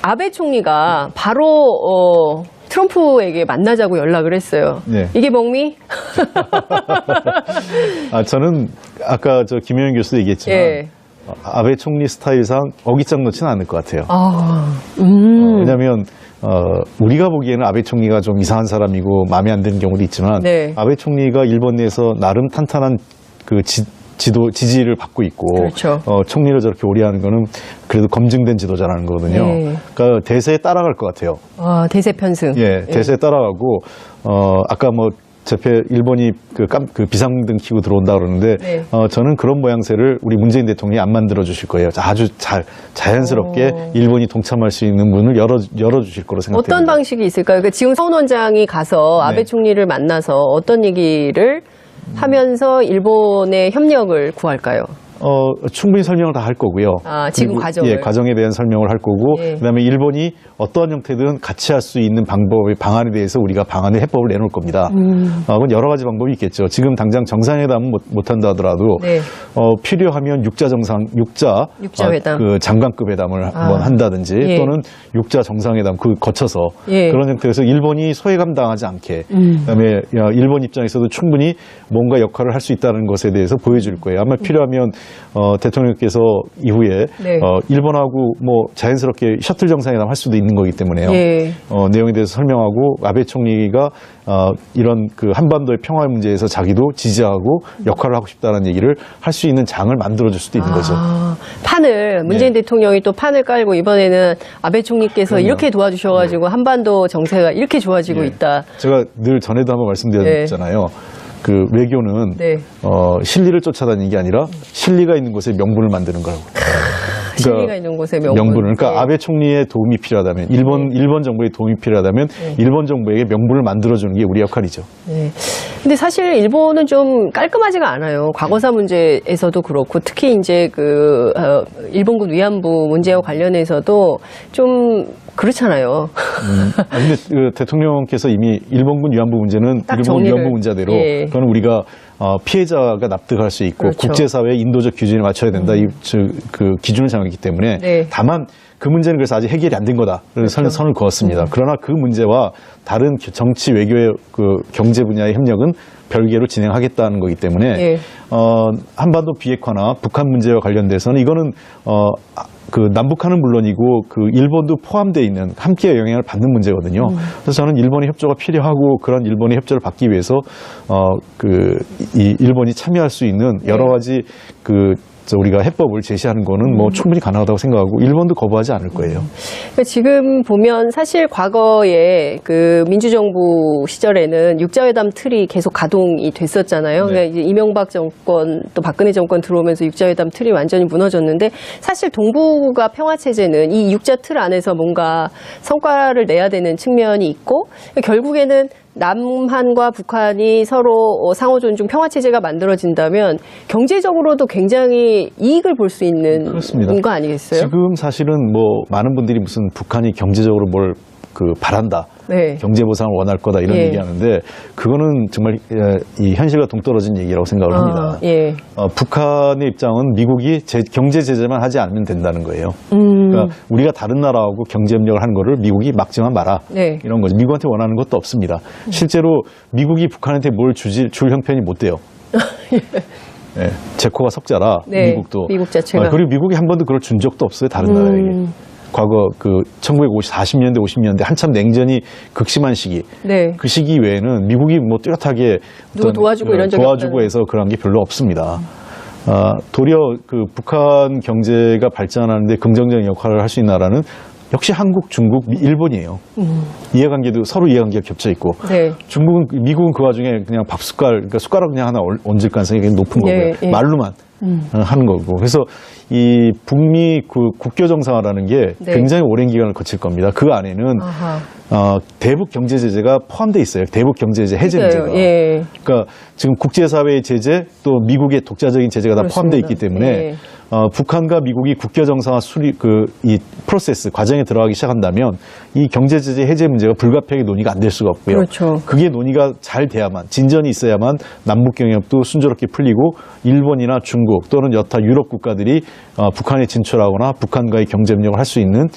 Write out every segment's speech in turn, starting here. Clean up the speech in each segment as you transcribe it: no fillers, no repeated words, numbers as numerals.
아베 총리가 바로 트럼프에게 만나자고 연락을 했어요. 네. 이게 멍미? 저는 아까 김효영 교수도 얘기했지만 예. 아베 총리 스타일상 어깃장 놓지는 않을 것 같아요. 왜냐하면 우리가 보기에는 아베 총리가 좀 이상한 사람이고 마음에 안 드는 경우도 있지만 네. 아베 총리가 일본 내에서 나름 탄탄한 그 지지를 받고 있고 그렇죠. 총리를 저렇게 오래 하는 거는 그래도 검증된 지도자라는 거거든요. 네. 그러니까 대세에 따라갈 것 같아요. 대세 편승. 예, 대세에 따라가고 아까 일본이 그 비상등 켜고 들어온다 그러는데 네. 저는 그런 모양새를 우리 문재인 대통령이 안 만들어 주실 거예요. 아주 자연스럽게 일본이 동참할 수 있는 문을 열어 주실 거로 생각합니다. 어떤 방식이 있을까요? 그러니까 지금 서훈 원장이 가서 아베 네. 총리를 만나서 어떤 얘기를 하면서 일본의 협력을 구할까요? 충분히 설명을 다 할 거고요. 지금 그리고, 과정을. 예, 과정에 대한 설명을 할 거고, 예. 그다음에 일본이 어떠한 형태든 같이 할 수 있는 방안에 대해서 우리가 방안을 해법을 내놓을 겁니다. 그건 여러 가지 방법이 있겠죠. 지금 당장 정상회담은 못한다 하더라도, 네. 필요하면 육자 회담. 그 장관급 회담을 한번 한다든지, 예. 또는 육자 정상회담 거쳐서 예. 그런 형태에서 일본이 소외감 당하지 않게, 그다음에 일본 입장에서도 충분히 뭔가 역할을 할 수 있다는 것에 대해서 보여줄 거예요. 아마 필요하면 대통령께서 이후에 네. 일본하고 자연스럽게 셔틀 정상회담 할 수도 있는 거기 때문에요. 예. 내용에 대해서 설명하고 아베 총리가 이런 그 한반도의 평화 문제에서 자기도 지지하고 역할을 하고 싶다는 얘기를 할 수 있는 장을 만들어줄 수도 있는 거죠. 판을 문재인 대통령이 또 판을 깔고 이번에는 아베 총리께서 그럼요. 이렇게 도와주셔가지고 한반도 정세가 이렇게 좋아지고 예. 있다. 제가 늘 전에도 한번 말씀드렸잖아요. 그 외교는 네. 실리를 쫓아다니는 게 아니라 실리가 있는 곳에 명분을 만드는 거라고. 실리가 있는 곳에 명분. 그러니까 예. 아베 총리의 도움이 필요하다면 일본 정부의 도움이 필요하다면 일본 정부에게 명분을 만들어주는 게 우리 역할이죠. 네. 근데 사실 일본은 좀 깔끔하지가 않아요. 과거사 문제에서도 그렇고 특히 이제 일본군 위안부 문제와 관련해서도 좀 그렇잖아요. 근데 대통령께서 이미 일본군 위안부 문제는 딱 일본 정리를. 위안부 문제대로 예. 그건 우리가 피해자가 납득할 수 있고 그렇죠. 국제사회의 인도적 기준에 맞춰야 된다. 그 기준을 정했기 때문에 네. 다만 그 문제는 그래서 아직 해결이 안 된 거다. 그래서 선을 그었습니다. 그러나 그 문제와 다른 정치 외교의 그 경제 분야의 협력은 별개로 진행하겠다는 거기 때문에 예. 한반도 비핵화나 북한 문제와 관련돼서는 이거는 그 남북한은 물론이고 그 일본도 포함되어 있는 함께 영향을 받는 문제거든요. 그래서 저는 일본의 협조가 필요하고 그런 일본의 협조를 받기 위해서 이 일본이 참여할 수 있는 여러 가지 우리가 해법을 제시하는 거는 충분히 가능하다고 생각하고 일본도 거부하지 않을 거예요. 그러니까 지금 보면 사실 과거에 그 민주정부 시절에는 육자회담 틀이 계속 가동이 됐었잖아요. 네. 그러니까 이제 이명박 정권 또 박근혜 정권 들어오면서 육자회담 틀이 완전히 무너졌는데 사실 동북아 평화체제는 이 육자 틀 안에서 뭔가 성과를 내야 되는 측면이 있고 결국에는 남한과 북한이 서로 상호 존중 평화체제가 만들어진다면 경제적으로도 굉장히 이익을 볼 수 있는 그렇습니다. 거 아니겠어요? 지금 사실은 많은 분들이 무슨 북한이 경제적으로 뭘 바란다. 네. 경제 보상을 원할 거다 이런 예. 얘기하는데 그거는 정말 이 현실과 동떨어진 얘기라고 생각을 합니다. 예. 북한의 입장은 미국이 경제 제재만 하지 않으면 된다는 거예요. 그러니까 우리가 다른 나라하고 경제 협력을 하는 거를 미국이 막지만 마라. 네. 이런 거죠. 미국한테 원하는 것도 없습니다. 실제로 미국이 북한한테 뭘 줄 형편이 못 돼요. 네, 제코가 석자라 네, 미국도. 미국 자체가. 그리고 미국이 한 번도 그걸 준 적도 없어요. 다른 나라에게. 과거 1940년대, 50년대 한참 냉전이 극심한 시기. 네. 그 시기 외에는 미국이 뚜렷하게 누구 도와주고 이런 적이 도와주고 없다는. 해서 그런 게 별로 없습니다. 도리어 북한 경제가 발전하는데 긍정적인 역할을 할 수 있는 나라는 역시 한국, 중국, 일본이에요. 이해관계도 서로 이해관계가 겹쳐 있고. 네. 미국은 그 와중에 그냥 그러니까 숟가락 그냥 하나 얹을 가능성이 굉장히 높은 거고요. 예, 예. 말로만 하는 거고. 그래서 이 북미 국교 정상화라는 게 네. 굉장히 오랜 기간을 거칠 겁니다. 그 안에는 아하. 대북 경제 제재가 포함되어 있어요. 대북 경제 제재 해제 문제가. 예. 그러니까 지금 국제사회의 제재 또 미국의 독자적인 제재가 다 포함되어 있기 때문에 예. 북한과 미국이 국교 정상화 수립 이 프로세스 과정에 들어가기 시작한다면 이 경제 제재 해제 문제가 불가피하게 논의가 안 될 수가 없고요. 그렇죠. 그게 논의가 잘 돼야만 진전이 있어야만 남북 경협도 순조롭게 풀리고 일본이나 중국 또는 여타 유럽 국가들이 북한에 진출하거나 북한과의 경제 협력을 할 수 있는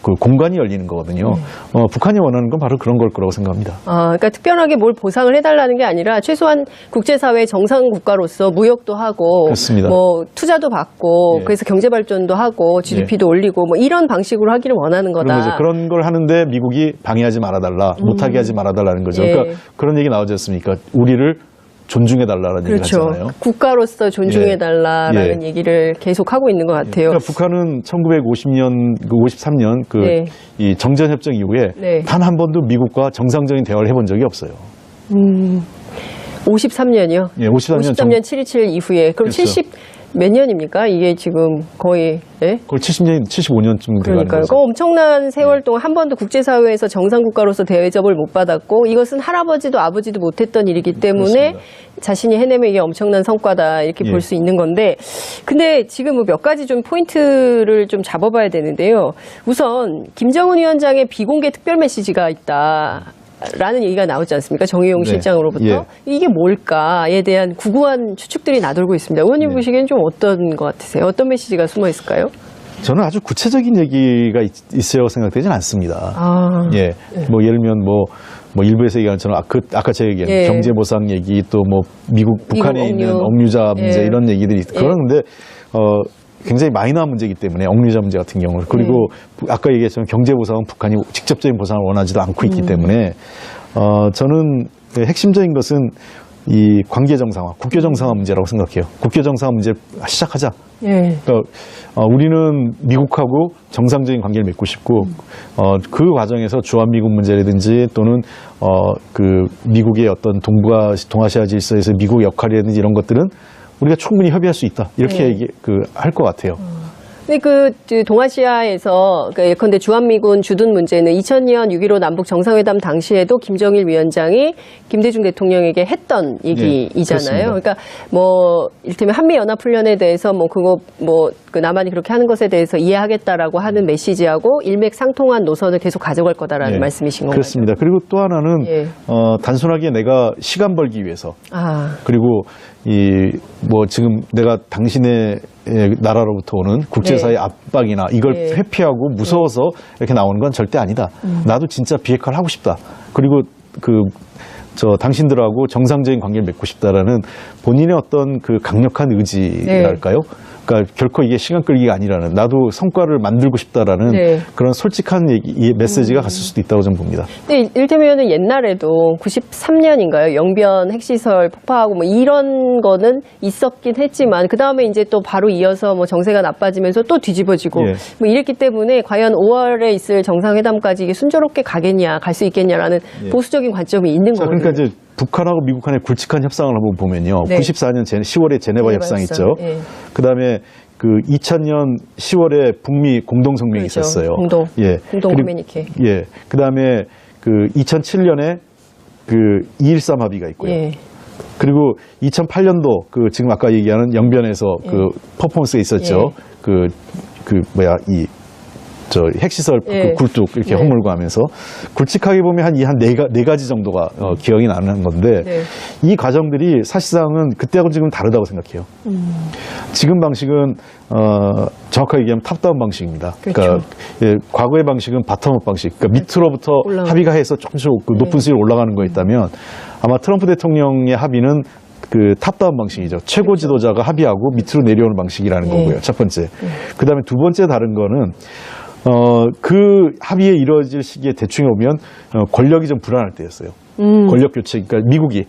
그 공간이 열리는 거거든요. 북한이 원하는 건 바로 그런 걸 거라고 생각합니다. 그러니까 특별하게 뭘 보상을 해달라는 게 아니라 최소한 국제사회 정상 국가로서 무역도 하고, 그렇습니다. 뭐 투자도 받고, 예. 그래서 경제 발전도 하고, GDP도 올리고, 뭐 이런 방식으로 하기를 원하는 거다. 그런 걸 하는데 미국이 방해하지 말아달라, 못하게 하지 말아달라는 거죠. 예. 그러니까 그런 얘기 나오지 않습니까? 우리를 존중해달라는 얘기를 그렇죠. 하잖아요. 국가로서 존중해달라라는 예. 얘기를 계속 하고 있는 것 같아요. 그러니까 북한은 1950년, 53년 네. 이 정전협정 이후에 네. 단 한 번도 미국과 정상적인 대화를 해본 적이 없어요. 53년이요? 예, 53년 7.27 이후에. 그럼 그렇죠. 70 몇 년입니까? 이게 지금 거의, 예? 거의 70년, 75년쯤 돼가는 그러니까요. 거죠. 그 엄청난 세월 동안 한 번도 국제사회에서 정상국가로서 대접을 못 받았고, 이것은 할아버지도 아버지도 못했던 일이기 때문에 그렇습니다. 자신이 해내면 이게 엄청난 성과다, 이렇게 예. 볼 수 있는 건데, 근데 지금 뭐 몇 가지 좀 포인트를 좀 잡아봐야 되는데요. 우선, 김정은 위원장의 비공개 특별 메시지가 있다. 라는 얘기가 나오지 않습니까? 정의용 네. 실장으로부터. 예. 이게 뭘까에 대한 구구한 추측들이 나돌고 있습니다. 의원님 네. 보시기엔 좀 어떤 것 같으세요? 어떤 메시지가 숨어 있을까요? 저는 아주 구체적인 얘기가 있어야 생각되진 않습니다. 예. 뭐 예를 들면 뭐 일부에서 얘기하는 저는 아까 제가 얘기한 예. 경제 보상 얘기 또 뭐 북한에 억류. 있는 억류자 문제 예. 이런 얘기들이 그런데 굉장히 마이너한 문제이기 때문에 억류자 문제 같은 경우는 그리고 아까 얘기했지만 경제 보상은 북한이 직접적인 보상을 원하지도 않고 있기 때문에 저는 핵심적인 것은 이 관계 정상화, 국교 정상화 문제라고 생각해요. 국교 정상화 문제 시작하자. 예. 그러니까 우리는 미국하고 정상적인 관계를 맺고 싶고 그 과정에서 주한미군 문제라든지 또는 그 미국의 어떤 동아시아 질서에서 미국 역할이라든지 이런 것들은 우리가 충분히 협의할 수 있다. 이렇게 할 것 같아요. 근데 그 동아시아에서 예컨대 주한미군 주둔 문제는 2000년 6.15 남북 정상회담 당시에도 김정일 위원장이 김대중 대통령에게 했던 얘기이잖아요. 그렇습니다. 그러니까 뭐 이를테면 한미 연합 훈련에 대해서 그 남한이 그렇게 하는 것에 대해서 이해하겠다라고 하는 메시지하고 일맥상통한 노선을 계속 가져갈 거다라는 말씀이신 건가요? 그렇습니다. 그리고 또 하나는 예. 단순하게 내가 시간 벌기 위해서 그리고 지금 내가 당신의 나라로부터 오는 국제사회 압박이나 이걸 회피하고 무서워서 이렇게 나오는 건 절대 아니다. 나도 진짜 비핵화를 하고 싶다. 그리고 당신들하고 정상적인 관계를 맺고 싶다라는 본인의 어떤 그 강력한 의지랄까요? 그러니까 결코 이게 시간 끌기가 아니라는 나도 성과를 만들고 싶다라는 그런 솔직한 메시지가 갔을 수도 있다고 저는 봅니다. 근데 이를테면 옛날에도 93년인가요? 영변 핵시설 폭파하고 뭐 이런 거는 있었긴 했지만 그 다음에 이제 또 바로 이어서 뭐 정세가 나빠지면서 또 뒤집어지고 뭐 이랬기 때문에 과연 5월에 있을 정상회담까지 이게 순조롭게 가겠냐, 갈 수 있겠냐라는 보수적인 관점이 있는 거거든요. 그러니까 이제 북한하고 미국 간의 굵직한 협상을 한번 보면요. 94년 10월에 제네바 협상 있죠. 그다음에 그 2000년 10월에 북미 공동성명이 있었어요. 공동 커뮤니케. 그다음에 그 2007년에 그 2.13 합의가 있고요. 그리고 2008년도 그 지금 아까 얘기하는 영변에서 그 퍼포먼스가 있었죠. 핵시설 굴뚝 이렇게 허물고 하면서 굵직하게 보면 한 네 가지 정도가 기억이 나는 건데 이 과정들이 사실상은 그때하고 지금 다르다고 생각해요. 지금 방식은 정확하게 얘기하면 탑다운 방식입니다. 그러니까 과거의 방식은 바텀업 방식, 그러니까 밑으로부터 합의가 해서 조금씩 높은 수위로 올라가는 거였다면 아마 트럼프 대통령의 합의는 그 탑다운 방식이죠. 최고 지도자가 합의하고 밑으로 내려오는 방식이라는 거고요. 첫 번째. 그 다음에 두 번째 다른 거는 그 합의에 이루어질 시기에 대충 오면 권력이 좀 불안할 때였어요. 권력 교체, 그러니까 미국이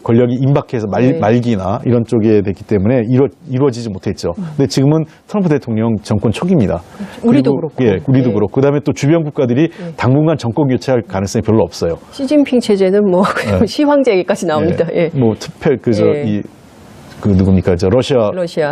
권력이 임박해서 말기나 이런 쪽에 됐기 때문에 이루어지지 못했죠. 근데 지금은 트럼프 대통령 정권 초기입니다. 우리도 그렇고. 우리도 그렇고. 그다음에 또 주변 국가들이 당분간 정권 교체할 가능성이 별로 없어요. 시진핑 체제는 뭐 그냥 시황제 얘기까지 나옵니다. 뭐 특별 그 누굽니까? 저 러시아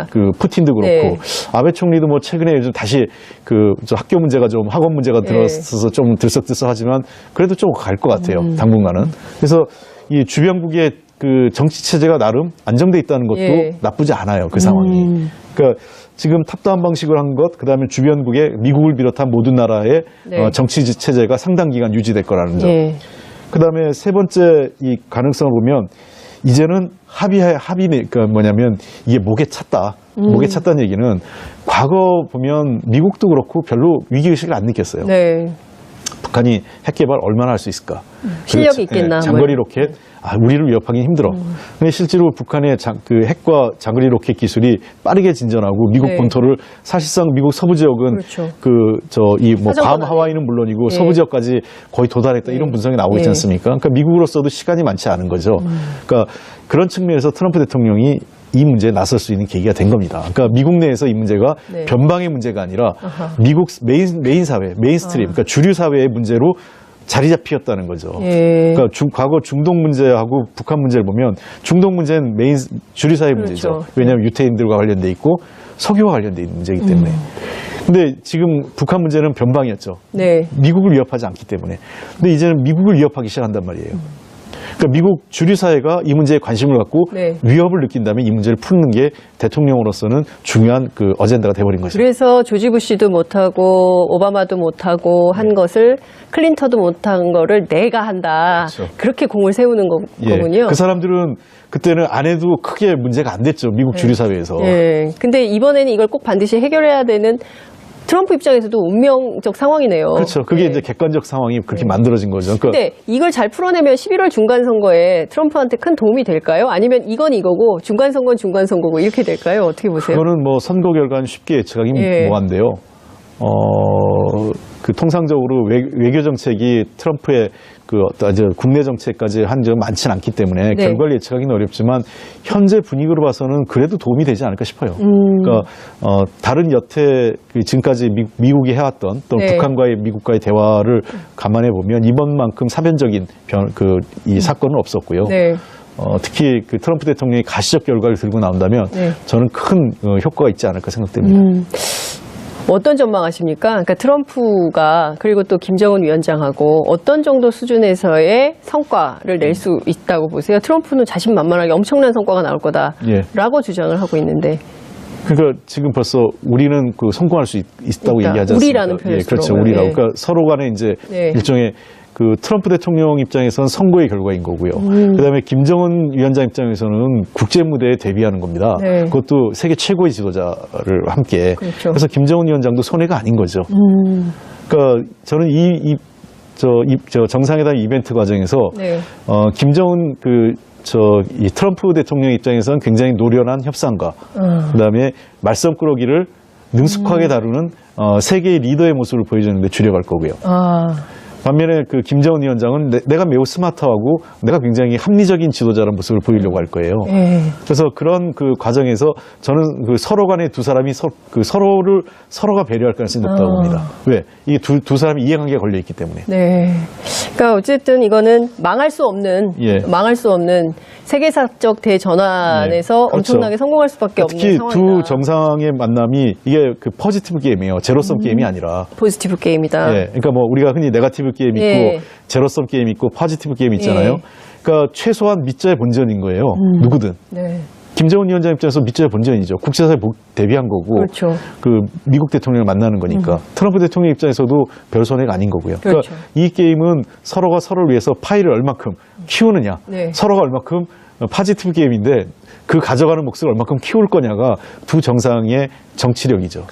그 푸틴도 그렇고 네. 아베 총리도 뭐 최근에 요즘 다시 그 저 학교 문제가 좀 학원 문제가 들어서서 좀 들썩들썩하지만 그래도 좀 갈 것 같아요. 당분간은. 그래서 이 주변국의 그 정치 체제가 나름 안정돼 있다는 것도 예. 나쁘지 않아요. 그 상황이. 그러니까 지금 탑다운 방식을 한 것, 그다음에 주변국의 미국을 비롯한 모든 나라의 네. 정치 체제가 상당 기간 유지될 거라는 점. 예. 그다음에 세 번째 이 가능성을 보면 이제는 그러니까 뭐냐면 이게 목에 찼다. 목에 찼다는 얘기는 과거 보면 미국도 그렇고 별로 위기의식을 안 느꼈어요. 네. 북한이 핵 개발 얼마나 할 수 있을까? 실력이 있겠나, 장거리 로켓, 우리를 위협하기 힘들어. 근데 실제로 북한의 그 핵과 장거리 로켓 기술이 빠르게 진전하고 미국 네. 본토를 사실상 미국 서부 지역은 그렇죠. 괌 하와이는 물론이고 네. 서부 지역까지 거의 도달했다 이런 분석이 나오고 있지 네. 않습니까? 그러니까 미국으로서도 시간이 많지 않은 거죠. 그러니까 그런 측면에서 트럼프 대통령이 이 문제에 나설 수 있는 계기가 된 겁니다. 그러니까 미국 내에서 이 문제가 네. 변방의 문제가 아니라 미국 메인 사회, 메인스트림, 그러니까 주류 사회의 문제로 자리 잡히었다는 거죠. 예. 그러니까 과거 중동 문제하고 북한 문제를 보면 중동 문제는 주류 사회 문제죠. 그렇죠. 왜냐하면 유태인들과 관련돼 있고 석유와 관련돼 있는 문제이기 때문에. 근데 지금 북한 문제는 변방이었죠. 네. 미국을 위협하지 않기 때문에. 근데 이제는 미국을 위협하기 시작한단 말이에요. 그러니까 미국 주류 사회가 이 문제에 관심을 갖고 네. 위협을 느낀다면 이 문제를 푸는 게 대통령으로서는 중요한 그 어젠다가 돼버린 거죠. 그래서 조지 부시도 못하고 오바마도 못하고 한 것을 클린턴도 못한 거를 내가 한다. 그렇죠. 그렇게 공을 세우는 거군요. 그 사람들은 그때는 안 해도 크게 문제가 안 됐죠. 미국 주류 사회에서. 예. 근데 이번에는 이걸 꼭 반드시 해결해야 되는 트럼프 입장에서도 운명적 상황이네요. 그렇죠. 그게 예. 이제 객관적 상황이 그렇게 만들어진 거죠. 그러니까 근데 이걸 잘 풀어내면 11월 중간선거에 트럼프한테 큰 도움이 될까요? 아니면 이건 이거고 중간선거는 중간선거고 이렇게 될까요? 어떻게 보세요? 그거는 뭐 선거 결과는 쉽게 예측하기 예. 뭐한데요. 그 통상적으로 외교 정책이 트럼프의 그 어떤 국내 정책까지 한 적은 많지는 않기 때문에 네. 결과를 예측하기는 어렵지만 현재 분위기로 봐서는 그래도 도움이 되지 않을까 싶어요. 그러니까 다른 여태 지금까지 미국이 해왔던 또 네. 북한과의 미국과의 대화를 감안해 보면 이번만큼 사변적인 이 사건은 없었고요. 네. 특히 그 트럼프 대통령이 가시적 결과를 들고 나온다면 네. 저는 큰 효과가 있지 않을까 생각됩니다. 어떤 전망하십니까? 그러니까 트럼프가 그리고 또 김정은 위원장하고 어떤 정도 수준에서의 성과를 낼 수 있다고 보세요? 트럼프는 자신만만하게 엄청난 성과가 나올 거다라고 주장을 하고 있는데. 그러니까 지금 벌써 우리는 그 성공할 수 있다고 그러니까 얘기하지 않습니까? 우리라는 표현을 그렇죠. 쓰는 우리라고. 거예요. 그러니까 서로 간에 이제 네. 일종의 그 트럼프 대통령 입장에서는 선거의 결과인 거고요. 그다음에 김정은 위원장 입장에서는 국제 무대에 데뷔하는 겁니다. 네. 그것도 세계 최고의 지도자를 함께. 그렇죠. 그래서 김정은 위원장도 손해가 아닌 거죠. 그러니까 저는 저 정상회담 이벤트 과정에서 네. 김정은 이 트럼프 대통령 입장에서는 굉장히 노련한 협상가, 그다음에 말썽 꾸러기를 능숙하게 다루는 세계의 리더의 모습을 보여주는데 주력할 거고요. 반면에 그 김정은 위원장은 내가 매우 스마트하고 내가 굉장히 합리적인 지도자라는 모습을 보이려고 할 거예요. 그래서 그런 그 과정에서 저는 그 서로 간에 두 사람이 서로가 배려할 가능성이 높다고 봅니다. 왜? 이게 두 사람이 이해관계가 걸려 있기 때문에. 네. 그러니까 어쨌든 이거는 망할 수 없는 세계사적 대전환에서 네, 그렇죠. 엄청나게 성공할 수밖에 없는 특히 상황이다. 두 정상의 만남이 이게 그 포지티브 게임이에요. 제로섬 게임이 아니라. 포지티브 게임이다. 예, 그러니까 뭐 우리가 흔히 네거티브 게임 있고 예. 제로섬 게임 있고 포지티브 게임 있잖아요. 예. 그러니까 최소한 밑자의 본전인 거예요. 누구든. 네. 김정은 위원장 입장에서 밑자의 본전이죠. 국제사회에 대비한 거고, 그렇죠. 그 미국 대통령을 만나는 거니까. 트럼프 대통령 입장에서도 별 손해가 아닌 거고요. 그렇죠. 그러니까 이 게임은 서로가 서로를 위해서 파일을 얼마큼 키우느냐, 네. 서로가 얼마큼 포지티브 게임인데 그 가져가는 몫을 얼마큼 키울 거냐가 두 정상의 정치력이죠.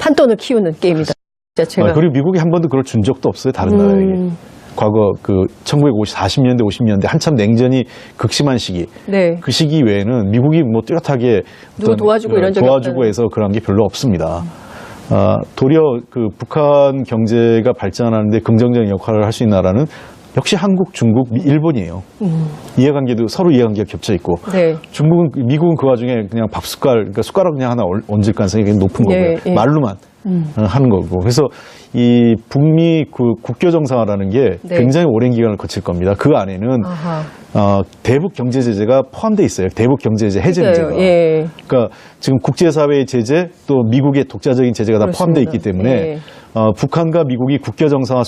판돈을 키우는 게임이다. 자체가. 그리고 미국이 한 번도 그걸 준 적도 없어요. 다른 나라에게. 과거 그 1940년대, 50년대 한참 냉전이 극심한 시기. 네. 그 시기 외에는 미국이 뭐 뚜렷하게 누구 도와주고 이런 적이 도와주고 없다는. 해서 그런 게 별로 없습니다. 도리어 그 북한 경제가 발전하는데 긍정적인 역할을 할 수 있는 나라는 역시 한국, 중국, 일본이에요. 이해관계도 서로 이해관계가 겹쳐 있고. 네. 미국은 그 와중에 그냥 밥숟갈, 그러니까 숟가락 그냥 하나 얹을 가능성이 굉장히 높은 거고요. 예. 말로만 하는 거고. 그래서 이 북미 그 국교 정상화라는 게 네. 굉장히 오랜 기간을 거칠 겁니다. 그 안에는 아하. 대북 경제 제재가 포함되어 있어요. 대북 경제 제재 해제 문제가. 예. 그러니까 지금 국제사회의 제재 또 미국의 독자적인 제재가 다 포함되어 있기 때문에 예. 북한과 미국이 국교 정상화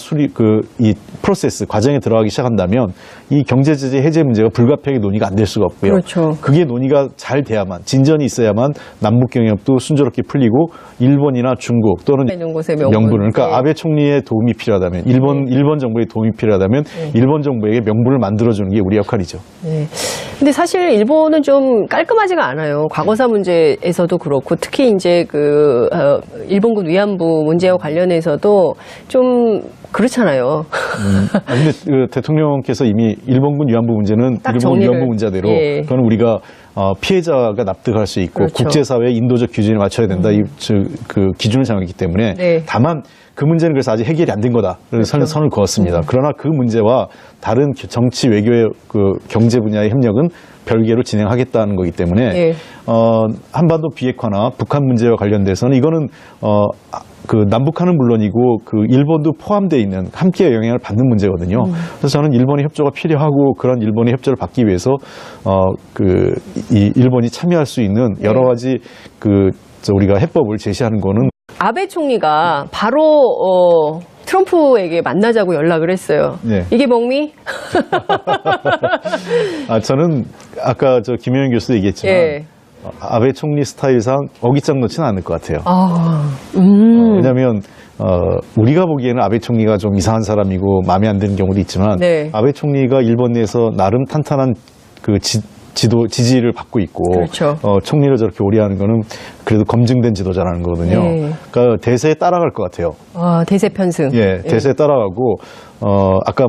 이 프로세스 과정에 들어가기 시작한다면 이 경제 제재 해제 문제가 불가피하게 논의가 안 될 수가 없고요. 그렇죠. 그게 논의가 잘 돼야만 진전이 있어야만 남북 경협도 순조롭게 풀리고 일본이나 중국 또는 있는 곳에 명분을 그러니까 네. 아베 총리의 도움이 필요하다면 일본 정부의 도움이 필요하다면 일본 정부에게 명분을 만들어주는 게 우리 역할이죠. 네. 근데 사실 일본은 좀 깔끔하지가 않아요. 과거사 문제에서도 그렇고 특히 이제 일본군 위안부 문제와 관련해서도 좀 그렇잖아요. 근데 그 대통령께서 이미 일본군 위안부 문제는 딱 일본군 정리를. 위안부 문제대로 예. 그건 우리가 피해자가 납득할 수 있고 그렇죠. 국제사회의 인도적 기준에 맞춰야 된다. 그 기준을 정했기 때문에 네. 다만 그 문제는 그래서 아직 해결이 안 된 거다. 그래서 그렇죠. 선을 그었습니다. 그러나 그 문제와 다른 정치 외교의 그 경제 분야의 협력은 별개로 진행하겠다는 거기 때문에 예. 한반도 비핵화나 북한 문제와 관련돼서는 이거는 그 남북한은 물론이고 그 일본도 포함되어 있는 함께 영향을 받는 문제거든요. 그래서 저는 일본의 협조가 필요하고 그런 일본의 협조를 받기 위해서 이 일본이 참여할 수 있는 여러 가지 우리가 해법을 제시하는 거는 아베 총리가 바로 트럼프에게 만나자고 연락을 했어요. 네. 이게 멍미? 저는 아까 김영현 교수도 얘기했지만 예. 아베 총리 스타일상 어깃장 놓지는 않을 것 같아요. 왜냐하면 우리가 보기에는 아베 총리가 좀 이상한 사람이고 마음에 안 드는 경우도 있지만 네. 아베 총리가 일본 내에서 나름 탄탄한 지지를 받고 있고 그렇죠. 총리를 저렇게 오래 하는 거는 그래도 검증된 지도자라는 거거든요. 네. 그러니까 대세에 따라갈 것 같아요. 대세 편승. 예, 대세에 따라가고 아까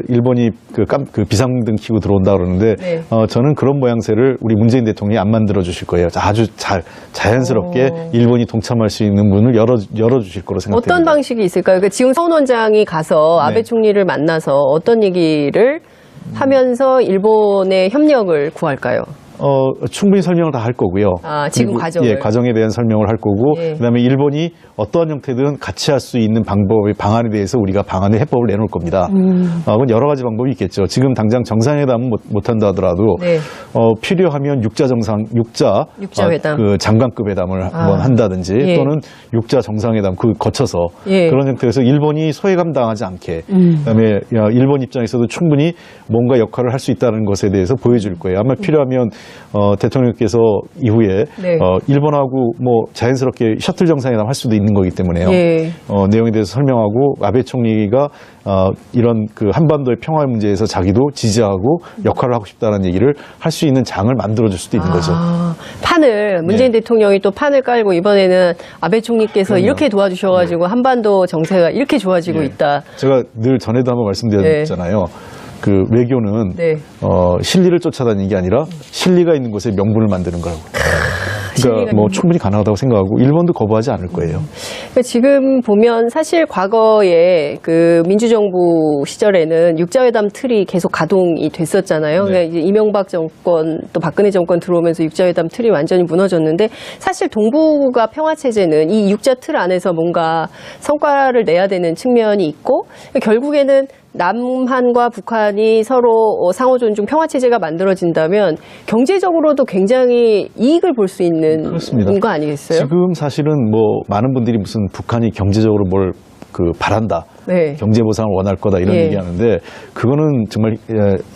일본이 그 비상등 켜고 들어온다 그러는데 네. 저는 그런 모양새를 우리 문재인 대통령이 안 만들어 주실 거예요. 아주 자연스럽게 일본이 동참할 수 있는 문을 열어 주실 거로 생각됩니다. 어떤 방식이 있을까요? 그러니까 지금 서훈 원장이 가서 아베 네. 총리를 만나서 어떤 얘기를 하면서 일본의 협력을 구할까요? 충분히 설명을 다 할 거고요. 지금 그리고, 과정을. 예, 과정에 대한 설명을 할 거고, 예. 그다음에 일본이 어떠한 형태든 같이 할 수 있는 방안에 대해서 우리가 방안의 해법을 내놓을 겁니다. 그건 여러 가지 방법이 있겠죠. 지금 당장 정상회담은 못한다 하더라도, 네. 필요하면 육자회담. 그 장관급 회담을 한번 한다든지, 예. 또는 육자 정상회담 거쳐서 예. 그런 형태에서 일본이 소외감 당하지 않게, 그다음에 일본 입장에서도 충분히 뭔가 역할을 할 수 있다는 것에 대해서 보여줄 거예요. 아마 필요하면 대통령께서 이후에 네. 일본하고 자연스럽게 셔틀 정상회담 할 수도 있는 거기 때문에요. 예. 내용에 대해서 설명하고 아베 총리가 이런 그 한반도의 평화 문제에서 자기도 지지하고 역할을 하고 싶다는 얘기를 할 수 있는 장을 만들어줄 수도 있는 거죠. 판을 문재인 네. 대통령이 또 판을 깔고 이번에는 아베 총리께서 그럼요. 이렇게 도와주셔가지고 한반도 정세가 이렇게 좋아지고 네. 있다. 제가 늘 전에도 한번 말씀드렸잖아요. 그 외교는 네. 실리를 쫓아다니는 게 아니라 실리가 있는 곳에 명분을 만드는 거라고. 그러니까 충분히 가능하다고 생각하고 일본도 거부하지 않을 거예요. 그러니까 지금 보면 사실 과거에 그 민주정부 시절에는 육자회담 틀이 계속 가동이 됐었잖아요. 네. 그러니까 이제 이명박 정권 또 박근혜 정권 들어오면서 육자회담 틀이 완전히 무너졌는데 사실 동북아 평화체제는 이 육자 틀 안에서 뭔가 성과를 내야 되는 측면이 있고 결국에는 남한과 북한이 서로 상호 존중 평화 체제가 만들어진다면 경제적으로도 굉장히 이익을 볼 수 있는 그렇습니다. 거 아니겠어요? 지금 사실은 많은 분들이 무슨 북한이 경제적으로 뭘 바란다. 네. 경제 보상을 원할 거다 이런 예. 얘기하는데 그거는 정말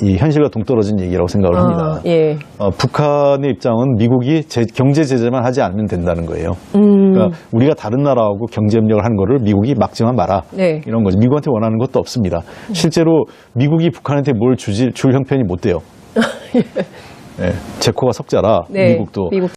이 현실과 동떨어진 얘기라고 생각을 합니다. 예. 북한의 입장은 미국이 경제 제재만 하지 않으면 된다는 거예요. 그러니까 우리가 다른 나라하고 경제 협력을 하는 거를 미국이 막지만 마라. 네. 이런 거죠. 미국한테 원하는 것도 없습니다. 실제로 미국이 북한한테 뭘 줄 형편이 못 돼요. 네, 제 코가 석자라 네. 미국도.